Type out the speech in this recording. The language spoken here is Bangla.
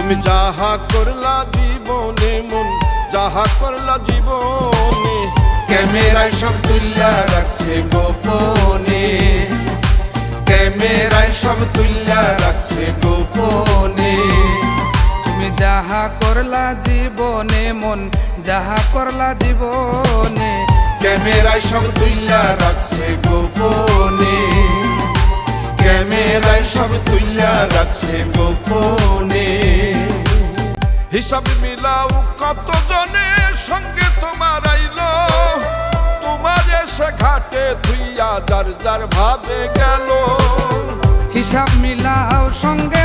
তুমি যাহা করলা জীবনে মন, যাহা করলা জীবনে, ক্যামেরায় সব তুল্লা রাখছে গোপনে, ক্যামেরায় সব তুল্লা রাখছে গোপনে। তুমি যাহা করলা জীবনে মন, যাহা করলা জীবনে, ক্যামেরায় সব তুল্লা রাখছে গোপনে, ক্যামেরায় সব তুল্লা রাখছে গোপনে। হিসাব মিলাও কত জনের সঙ্গে তোমার আইলো, তোমার এসে ঘাটে ধুইয়া যার যার ভাবে গেল। হিসাব মিলাও সঙ্গে